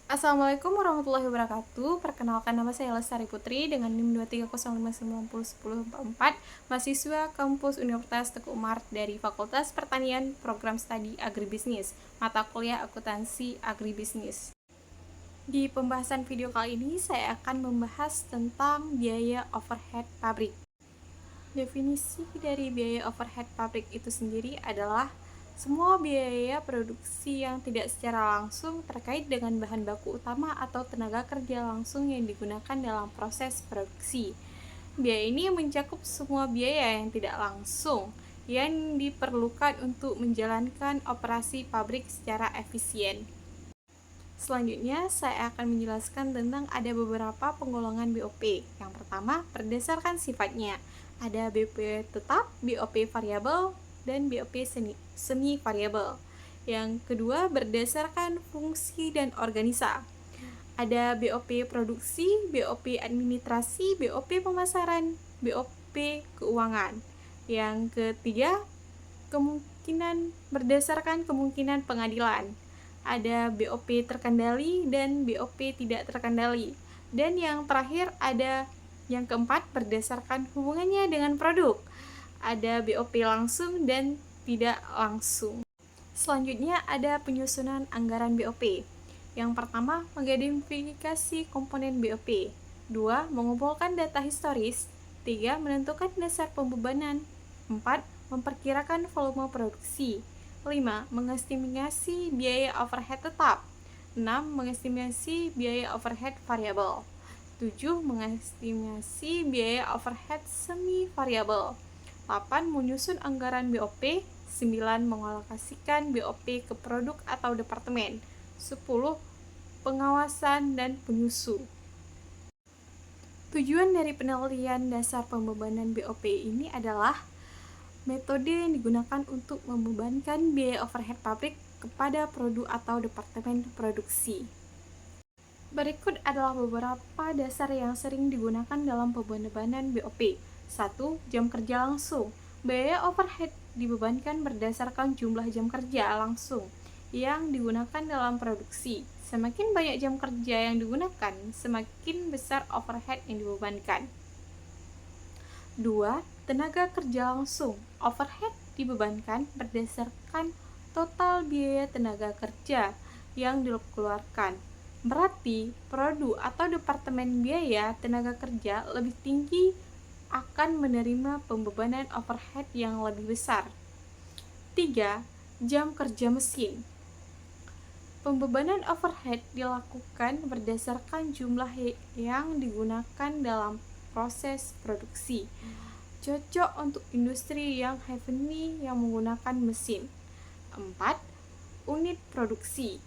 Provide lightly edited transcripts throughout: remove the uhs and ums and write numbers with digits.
Assalamualaikum warahmatullahi wabarakatuh. Perkenalkan, nama saya Lestari Putri dengan NIM 230591044, mahasiswa kampus Universitas Teguh Umar dari Fakultas Pertanian, Program Studi Agribisnis, mata kuliah akuntansi agribisnis. Di pembahasan video kali ini saya akan membahas tentang biaya overhead pabrik. Definisi dari biaya overhead pabrik itu sendiri adalah semua biaya produksi yang tidak secara langsung terkait dengan bahan baku utama atau tenaga kerja langsung yang digunakan dalam proses produksi. Biaya ini mencakup semua biaya yang tidak langsung yang diperlukan untuk menjalankan operasi pabrik secara efisien. Selanjutnya, saya akan menjelaskan tentang ada beberapa penggolongan BOP. Yang pertama, berdasarkan sifatnya. Ada BOP tetap, BOP variabel, dan BOP semi variabel. Yang kedua, berdasarkan fungsi dan organisa. Ada BOP produksi, BOP administrasi, BOP pemasaran, BOP keuangan. Yang ketiga, berdasarkan kemungkinan pengadilan. Ada BOP terkendali dan BOP tidak terkendali. Dan yang terakhir ada yang keempat, berdasarkan hubungannya dengan produk. Ada BOP langsung dan tidak langsung. Selanjutnya ada penyusunan anggaran BOP. Yang pertama, mengidentifikasi komponen BOP. 2. Mengumpulkan data historis. 3. Menentukan dasar pembebanan. 4. Memperkirakan volume produksi. 5. Mengestimasi biaya overhead tetap. 6. Mengestimasi biaya overhead variabel. 7. Mengestimasi biaya overhead semi variabel. 8. Menyusun anggaran BOP. 9. Mengalokasikan BOP ke produk atau departemen. 10. Pengawasan dan penyusu. Tujuan dari penelitian dasar pembebanan BOP ini adalah metode yang digunakan untuk membebankan biaya overhead pabrik kepada produk atau departemen produksi. Berikut adalah beberapa dasar yang sering digunakan dalam pembebanan BOP. 1. Jam kerja langsung. Biaya overhead dibebankan berdasarkan jumlah jam kerja langsung yang digunakan dalam produksi. Semakin banyak jam kerja yang digunakan, semakin besar overhead yang dibebankan. 2. Tenaga kerja langsung. Overhead dibebankan berdasarkan total biaya tenaga kerja yang dikeluarkan. Berarti, produk atau departemen biaya tenaga kerja lebih tinggi akan menerima pembebanan overhead yang lebih besar. 3. Jam kerja mesin. Pembebanan overhead dilakukan berdasarkan jumlah yang digunakan dalam proses produksi. Cocok untuk industri yang heavy yang menggunakan mesin. 4. Unit produksi.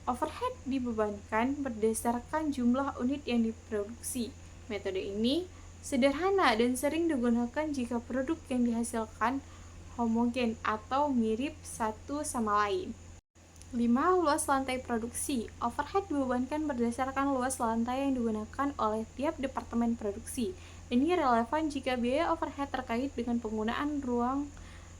Overhead dibebankan berdasarkan jumlah unit yang diproduksi. Metode ini sederhana dan sering digunakan jika produk yang dihasilkan homogen atau mirip satu sama lain. 5. Luas lantai produksi. Overhead dibebankan berdasarkan luas lantai yang digunakan oleh tiap departemen produksi. Ini relevan jika biaya overhead terkait dengan penggunaan ruang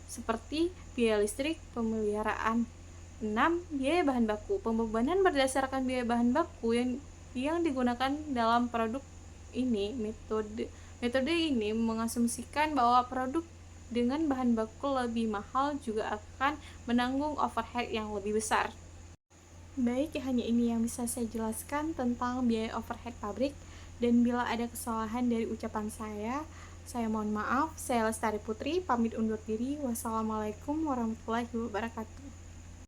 seperti biaya listrik, pemeliharaan. 6. Biaya bahan baku. Pembebanan berdasarkan biaya bahan baku yang digunakan dalam produk ini. Metode ini mengasumsikan bahwa produk dengan bahan baku lebih mahal juga akan menanggung overhead yang lebih besar. Baik, hanya ini yang bisa saya jelaskan tentang biaya overhead pabrik, dan bila ada kesalahan dari ucapan saya mohon maaf. Saya Lestari Putri, pamit undur diri. Wassalamualaikum warahmatullahi wabarakatuh.